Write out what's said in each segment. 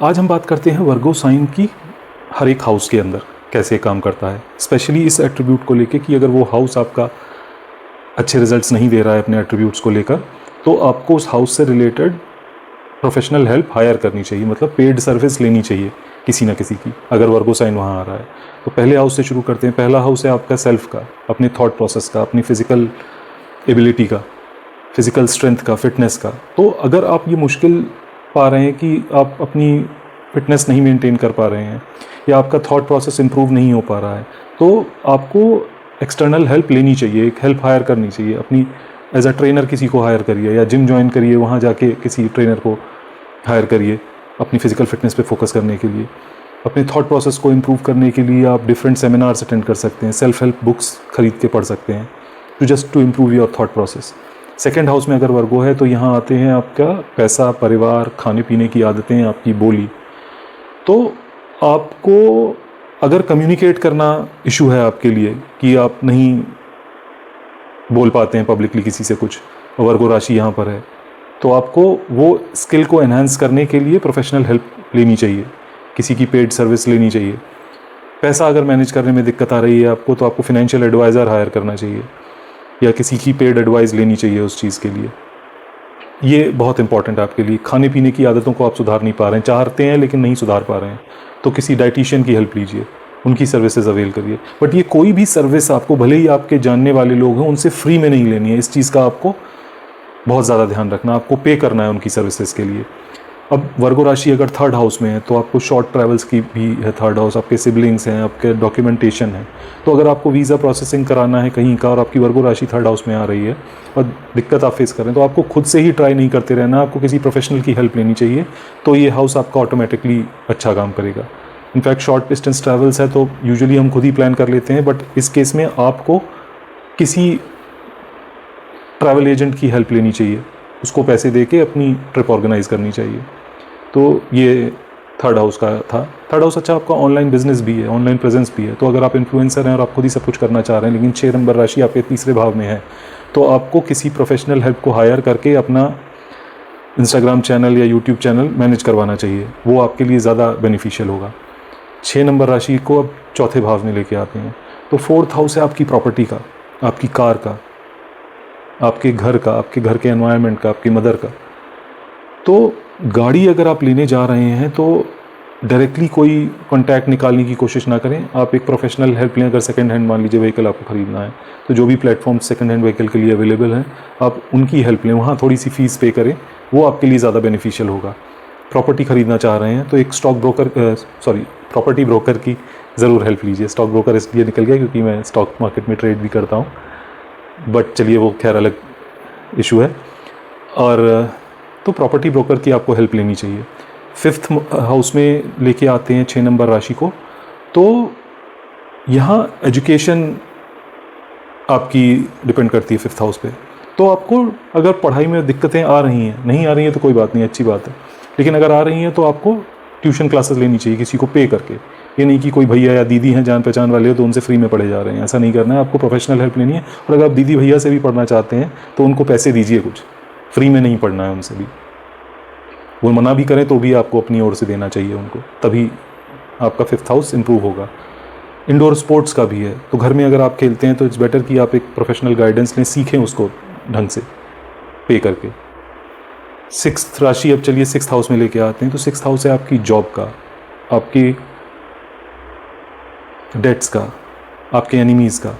आज हम बात करते हैं वर्गो साइन की हर एक हाउस के अंदर कैसे काम करता है, स्पेशली इस एट्रीब्यूट को लेके कि अगर वो हाउस आपका अच्छे रिजल्ट्स नहीं दे रहा है अपने एट्रीब्यूट्स को लेकर, तो आपको उस हाउस से रिलेटेड प्रोफेशनल हेल्प हायर करनी चाहिए, मतलब पेड सर्विस लेनी चाहिए किसी ना किसी की, अगर वर्गो साइन वहाँ आ रहा है। तो पहले हाउस से शुरू करते हैं। पहला हाउस है आपका सेल्फ का, अपने थॉट प्रोसेस का, अपनी फिजिकल एबिलिटी का, फिजिकल स्ट्रेंथ का, फिटनेस का। तो अगर आप ये मुश्किल पा रहे हैं कि आप अपनी फिटनेस नहीं मेंटेन कर पा रहे हैं या आपका थॉट प्रोसेस इंप्रूव नहीं हो पा रहा है, तो आपको एक्सटर्नल हेल्प लेनी चाहिए, एक हेल्प हायर करनी चाहिए अपनी। एज अ ट्रेनर किसी को हायर करिए या जिम ज्वाइन करिए, वहाँ जाके किसी ट्रेनर को हायर करिए अपनी फिजिकल फिटनेस पे फोकस करने के लिए। अपने थॉट प्रोसेस को इम्प्रूव करने के लिए आप डिफरेंट सेमिनार्स अटेंड कर सकते हैं, सेल्फ हेल्प बुक्स खरीद के पढ़ सकते हैं to improve your thought process. Second house में अगर वर्गो है तो यहाँ आते हैं आपका पैसा, परिवार, खाने पीने की आदतें, आपकी बोली। तो आपको अगर कम्युनिकेट करना इशू है आपके लिए कि आप नहीं बोल पाते हैं पब्लिकली किसी से कुछ, वर्गो राशि यहाँ पर है, तो आपको वो स्किल को एनहांस करने के लिए प्रोफेशनल हेल्प लेनी चाहिए, किसी की पेड सर्विस लेनी चाहिए। पैसा अगर मैनेज करने में दिक्कत आ रही है आपको, तो आपको फिनेंशियल एडवाइज़र हायर करना चाहिए या किसी की पेड एडवाइस लेनी चाहिए उस चीज़ के लिए। ये बहुत इंपॉर्टेंट है आपके लिए। खाने पीने की आदतों को आप सुधार नहीं पा रहे हैं, चाहते हैं लेकिन नहीं सुधार पा रहे हैं, तो किसी डाइटिशियन की हेल्प लीजिए, उनकी सर्विसेज अवेल करिए। बट ये कोई भी सर्विस आपको, भले ही आपके जानने वाले लोग हैं, उनसे फ्री में नहीं लेनी है। इस चीज़ का आपको बहुत ज़्यादा ध्यान रखना, आपको पे करना है उनकी सर्विसेज के लिए। अब वर्गो राशि अगर थर्ड हाउस में है तो आपको शॉर्ट ट्रैवल्स की भी है थर्ड हाउस, आपके सिबलिंग्स हैं, आपके डॉक्यूमेंटेशन है। तो अगर आपको वीज़ा प्रोसेसिंग कराना है कहीं का और आपकी वर्गो राशि थर्ड हाउस में आ रही है और दिक्कत आप फेस कर रहे हैं, तो आपको खुद से ही ट्राई नहीं करते रहना, आपको किसी प्रोफेशनल की हेल्प लेनी चाहिए। तो ये हाउस आपका ऑटोमेटिकली अच्छा काम करेगा। इनफैक्ट शॉर्ट डिस्टेंस ट्रैवल्स है तो यूजुअली हम खुद ही प्लान कर लेते हैं, बट इस केस में आपको किसी ट्रैवल एजेंट की हेल्प लेनी चाहिए, उसको पैसे दे के अपनी ट्रिप ऑर्गेनाइज करनी चाहिए। तो ये थर्ड हाउस का था। थर्ड हाउस अच्छा आपका ऑनलाइन बिजनेस भी है, ऑनलाइन प्रेजेंस भी है। तो अगर आप इन्फ्लुएंसर हैं और आप खुद ही सब कुछ करना चाह रहे हैं, लेकिन 6 नंबर राशि आपके तीसरे भाव में है, तो आपको किसी प्रोफेशनल हेल्प को हायर करके अपना इंस्टाग्राम चैनल या यूट्यूब चैनल मैनेज करवाना चाहिए, वो आपके लिए ज़्यादा बेनिफिशियल होगा। 6 नंबर राशि को अब चौथे भाव में लेके आते हैं। तो फोर्थ हाउस है आपकी प्रॉपर्टी का, आपकी कार का, आपके घर का, आपके घर के एनवायरनमेंट का, आपकी मदर का। तो गाड़ी अगर आप लेने जा रहे हैं तो डायरेक्टली कोई कॉन्टैक्ट निकालने की कोशिश ना करें, आप एक प्रोफेशनल हेल्प लें। अगर सेकंड हैंड मान लीजिए व्हीकल आपको ख़रीदना है, तो जो भी प्लेटफॉर्म सेकंड हैंड व्हीकल के लिए अवेलेबल हैं, आप उनकी हेल्प लें, वहाँ थोड़ी सी फ़ीस पे करें, वो आपके लिए ज़्यादा बेनिफिशियल होगा। प्रॉपर्टी ख़रीदना चाह रहे हैं तो एक प्रॉपर्टी ब्रोकर की ज़रूर हेल्प लीजिए। स्टॉक ब्रोकर इसलिए निकल गया क्योंकि मैं स्टॉक मार्केट में ट्रेड भी करता हूँ, बट चलिए वो खैर अलग इशू है। और तो प्रॉपर्टी ब्रोकर की आपको हेल्प लेनी चाहिए। फिफ्थ हाउस में लेके आते हैं 6 नंबर राशि को। तो यहाँ एजुकेशन आपकी डिपेंड करती है फिफ्थ हाउस पे। तो आपको अगर पढ़ाई में दिक्कतें आ रही हैं, नहीं आ रही हैं तो कोई बात नहीं, अच्छी बात है, लेकिन अगर आ रही हैं तो आपको ट्यूशन क्लासेस लेनी चाहिए किसी को पे करके। ये नहीं कि कोई भैया या दीदी हैं जान पहचान वाले हो तो उनसे फ्री में पढ़े जा रहे हैं, ऐसा नहीं करना है। आपको प्रोफेशनल हेल्प लेनी है। और अगर आप दीदी भैया से भी पढ़ना चाहते हैं तो उनको पैसे दीजिए, कुछ फ्री में नहीं पढ़ना है उनसे भी। वो मना भी करें तो भी आपको अपनी ओर से देना चाहिए उनको, तभी आपका फिफ्थ हाउस इंप्रूव होगा। इंडोर स्पोर्ट्स का भी है, तो घर में अगर आप खेलते हैं तो इट्स बेटर कि आप एक प्रोफेशनल गाइडेंस लें, सीखें उसको ढंग से पे करके। सिक्स्थ राशि, अब चलिए सिक्स्थ हाउस में लेके आते हैं। तो सिक्स्थ हाउस है आपकी जॉब का, आपकी डेट्स का, आपके एनिमीज़ का,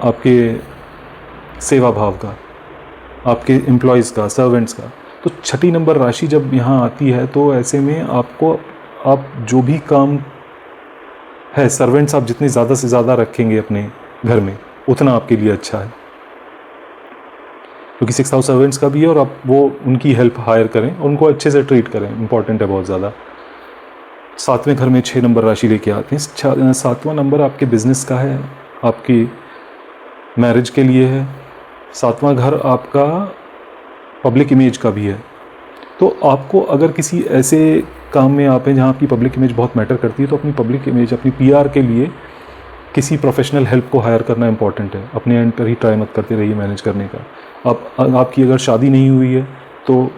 आपके सेवा भाव का, आपके एम्प्लॉयज़ का, सर्वेंट्स का। तो छठी नंबर राशि जब यहाँ आती है तो ऐसे में आपको, आप जो भी काम है, सर्वेंट्स आप जितने ज़्यादा से ज़्यादा रखेंगे अपने घर में, उतना आपके लिए अच्छा है, क्योंकि 6 हाउस सर्वेंट्स का भी है। और आप वो उनकी हेल्प हायर करें, उनको अच्छे से ट्रीट करें, इंपॉर्टेंट है बहुत ज़्यादा। सातवें घर में 6 नंबर राशि लेके आते हैं। सातवां नंबर आपके बिजनेस का है, आपकी मैरिज के लिए है। सातवां घर आपका पब्लिक इमेज का भी है। तो आपको अगर किसी ऐसे काम में आप हैं जहाँ आपकी पब्लिक इमेज बहुत मैटर करती है, तो अपनी पब्लिक इमेज, अपनी पीआर के लिए किसी प्रोफेशनल हेल्प को हायर करना इंपॉर्टेंट है। अपने एंड पर ही ट्राई मत करते रहिए मैनेज करने का। आपकी अगर शादी नहीं हुई है तो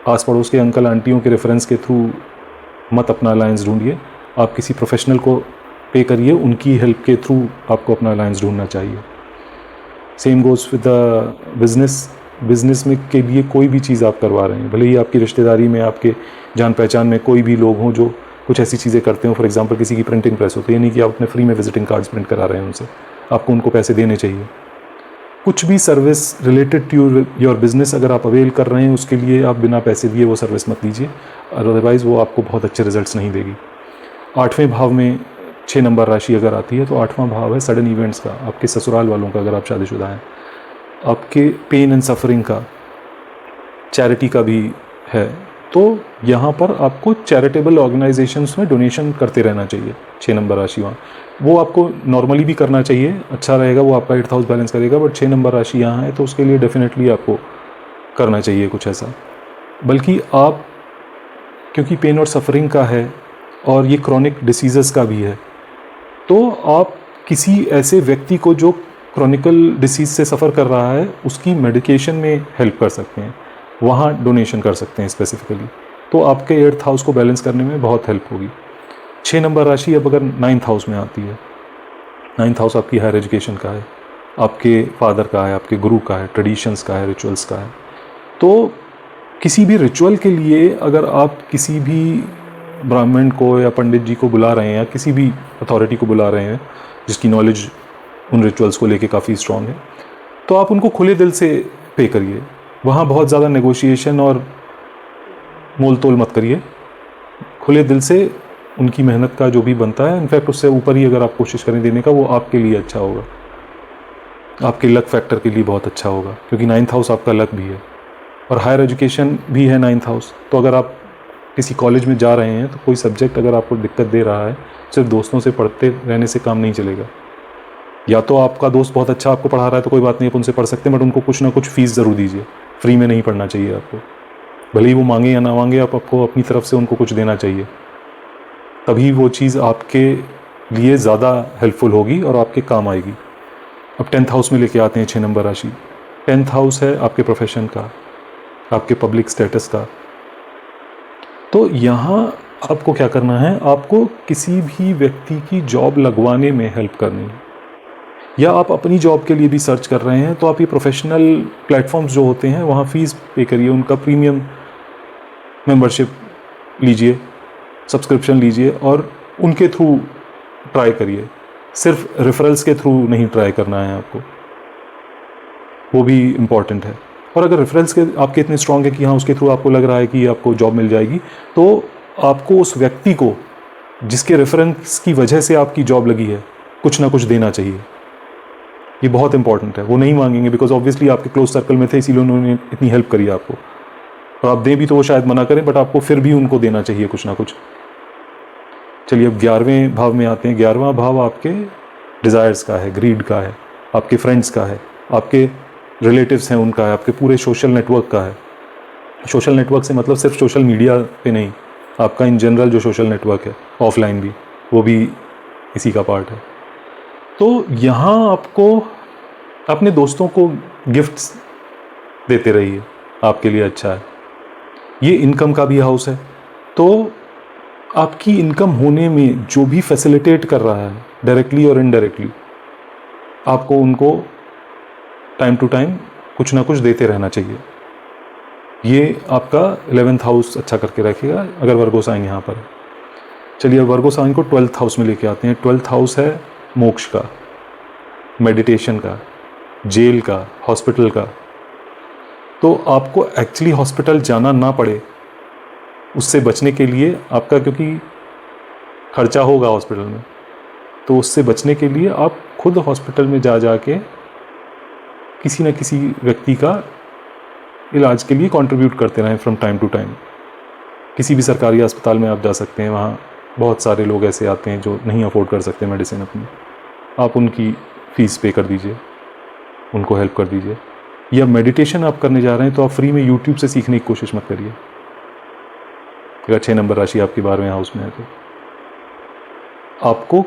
आस पड़ोस के अंकल आंटियों के रेफरेंस के थ्रू मत अपना अलायंस ढूंढिए, आप किसी प्रोफेशनल को पे करिए, उनकी हेल्प के थ्रू आपको अपना अलायंस ढूंढना चाहिए। Same goes with the business में के लिए कोई भी चीज़ आप करवा रहे हैं, भले ही आपकी रिश्तेदारी में, आपके जान पहचान में कोई भी लोग हों जो कुछ ऐसी चीज़ें करते हो, फॉर एग्जांपल किसी की प्रिंटिंग प्रेस होती है, नहीं कि आप अपने फ्री में विजिटिंग कार्ड्स प्रिंट करा रहे हैं उनसे, आपको उनको पैसे देने चाहिए। कुछ भी service related to your business अगर आप अवेल कर रहे हैं, उसके लिए आप बिना पैसे दिए वो सर्विस मत लीजिए, अदरवाइज़ वो आपको बहुत अच्छे रिजल्ट्स नहीं देगी। 8वें भाव में 6 नंबर राशि अगर आती है, तो 8वां भाव है सडन इवेंट्स का, आपके ससुराल वालों का, अगर आप शादीशुदा हैं, आपके पेन एंड सफरिंग का, चैरिटी का भी है। तो यहाँ पर आपको चैरिटेबल ऑर्गेनाइजेशंस में डोनेशन करते रहना चाहिए। 6 नंबर राशि वहाँ, वो आपको नॉर्मली भी करना चाहिए, अच्छा रहेगा, वो आपका 8th हाउस बैलेंस करेगा, बट 6 नंबर राशि यहाँ है तो उसके लिए डेफिनेटली आपको करना चाहिए कुछ ऐसा। बल्कि आप, क्योंकि पेन और सफरिंग का है और ये क्रॉनिक डिसीज़ का भी है, तो आप किसी ऐसे व्यक्ति को जो क्रॉनिकल डिसीज़ से सफ़र कर रहा है, उसकी मेडिकेशन में हेल्प कर सकते हैं, वहाँ डोनेशन कर सकते हैं स्पेसिफिकली, तो आपके 8th हाउस को बैलेंस करने में बहुत हेल्प होगी। 6 नंबर राशि अब अगर 9th हाउस में आती है, 9th हाउस आपकी हायर एजुकेशन का है, आपके फादर का है, आपके गुरु का है, ट्रेडिशंस का है, रिचुअल्स का है। तो किसी भी रिचुअल के लिए अगर आप किसी भी ब्राह्मण को या पंडित जी को बुला रहे हैं, या किसी भी अथॉरिटी को बुला रहे हैं जिसकी नॉलेज उन रिचुअल्स को लेके काफ़ी स्ट्रॉन्ग है, तो आप उनको खुले दिल से पे करिए। वहाँ बहुत ज़्यादा नेगोशिएशन और मोल तोल मत करिए, खुले दिल से उनकी मेहनत का जो भी बनता है, इनफैक्ट उससे ऊपर ही अगर आप कोशिश करें देने का, वो आपके लिए अच्छा होगा, आपके लक फैक्टर के लिए बहुत अच्छा होगा, क्योंकि 9th हाउस आपका लक भी है और हायर एजुकेशन भी है 9th हाउस। तो अगर आप किसी कॉलेज में जा रहे हैं, तो कोई सब्जेक्ट अगर आपको दिक्कत दे रहा है, सिर्फ दोस्तों से पढ़ते रहने से काम नहीं चलेगा। या तो आपका दोस्त बहुत अच्छा आपको पढ़ा रहा है तो कोई बात नहीं, आप उनसे पढ़ सकते हैं, बट उनको कुछ ना कुछ फ़ीस ज़रूर दीजिए, फ्री में नहीं पढ़ना चाहिए आपको, भले ही वो मांगे या ना मांगे, आपको अपनी तरफ से उनको कुछ देना चाहिए, तभी वो चीज़ आपके लिए ज़्यादा हेल्पफुल होगी और आपके काम आएगी। अब 10th हाउस में लेके आते हैं 6 नंबर राशि। 10th हाउस है आपके प्रोफेशन का, आपके पब्लिक स्टेटस का। तो यहाँ आपको क्या करना है, आपको किसी भी व्यक्ति की जॉब लगवाने में हेल्प करनी है, या आप अपनी जॉब के लिए भी सर्च कर रहे हैं, तो आप ये प्रोफेशनल प्लेटफॉर्म्स जो होते हैं वहाँ फ़ीस पे करिए, उनका प्रीमियम मेंबरशिप लीजिए, सब्सक्रिप्शन लीजिए और उनके थ्रू ट्राई करिए। सिर्फ रेफरल्स के थ्रू नहीं ट्राई करना है आपको, वो भी इम्पॉर्टेंट है। और अगर रेफरल्स के आपके इतने स्ट्रॉन्ग है कि हाँ उसके थ्रू आपको लग रहा है कि आपको जॉब मिल जाएगी, तो आपको उस व्यक्ति को जिसके रेफरेंस की वजह से आपकी जॉब लगी है, कुछ ना कुछ देना चाहिए। ये बहुत इंपॉर्टेंट है। वो नहीं मांगेंगे बिकॉज ऑब्वियसली आपके क्लोज सर्कल में थे, इसीलिए उन्होंने इतनी हेल्प करी आपको, और आप दें भी तो वो शायद मना करें, बट आपको फिर भी उनको देना चाहिए कुछ ना कुछ। चलिए अब 11वें भाव में आते हैं। 11वां भाव आपके डिज़ायर्स का है, ग्रीड का है, आपके फ्रेंड्स का है, आपके रिलेटिव्स हैं उनका है, आपके पूरे सोशल नेटवर्क का है। सोशल नेटवर्क से मतलब सिर्फ सोशल मीडिया पे नहीं, आपका इन जनरल जो सोशल नेटवर्क है, ऑफलाइन भी, वो भी इसी का पार्ट है। तो यहाँ आपको अपने दोस्तों को गिफ्ट्स देते रहिए, आपके लिए अच्छा है। ये इनकम का भी हाउस है, तो आपकी इनकम होने में जो भी फैसिलिटेट कर रहा है डायरेक्टली और इनडायरेक्टली, आपको उनको टाइम टू टाइम कुछ ना कुछ देते रहना चाहिए। ये आपका 11th हाउस अच्छा करके रखेगा अगर वर्गो साइन यहाँ पर है। चलिए अब वर्गो साइन को 12th हाउस में लेके आते हैं। 12th हाउस है मोक्ष का, मेडिटेशन का, जेल का, हॉस्पिटल का। तो आपको एक्चुअली हॉस्पिटल जाना ना पड़े, उससे बचने के लिए आपका, क्योंकि खर्चा होगा हॉस्पिटल में, तो उससे बचने के लिए आप खुद हॉस्पिटल में जा के किसी न किसी व्यक्ति का इलाज के लिए कंट्रीब्यूट करते रहें फ्रॉम टाइम टू टाइम। किसी भी सरकारी अस्पताल में आप जा सकते हैं, वहाँ बहुत सारे लोग ऐसे आते हैं जो नहीं अफोर्ड कर सकते मेडिसिन अपनी, आप उनकी फ़ीस पे कर दीजिए, उनको हेल्प कर दीजिए। या मेडिटेशन आप करने जा रहे हैं तो आप फ्री में यूट्यूब से सीखने की कोशिश मत करिए, अगर 6 नंबर राशि आपकी 12वें हाउस में है तो। आपको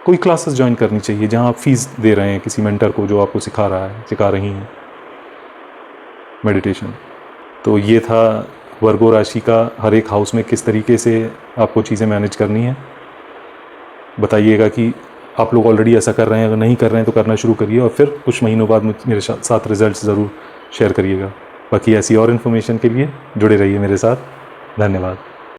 कोई क्लासेस ज्वाइन करनी चाहिए जहाँ आप फीस दे रहे हैं किसी मेंटर को जो आपको सिखा रहा है, सिखा रही हैं मेडिटेशन। तो ये था वर्गो राशि का हर एक हाउस में किस तरीके से आपको चीज़ें मैनेज करनी है। बताइएगा कि आप लोग ऑलरेडी ऐसा कर रहे हैं, अगर नहीं कर रहे हैं तो करना शुरू करिए और फिर कुछ महीनों बाद मेरे साथ रिजल्ट्स ज़रूर शेयर करिएगा। बाकी ऐसी और इन्फॉर्मेशन के लिए जुड़े रहिए मेरे साथ। धन्यवाद।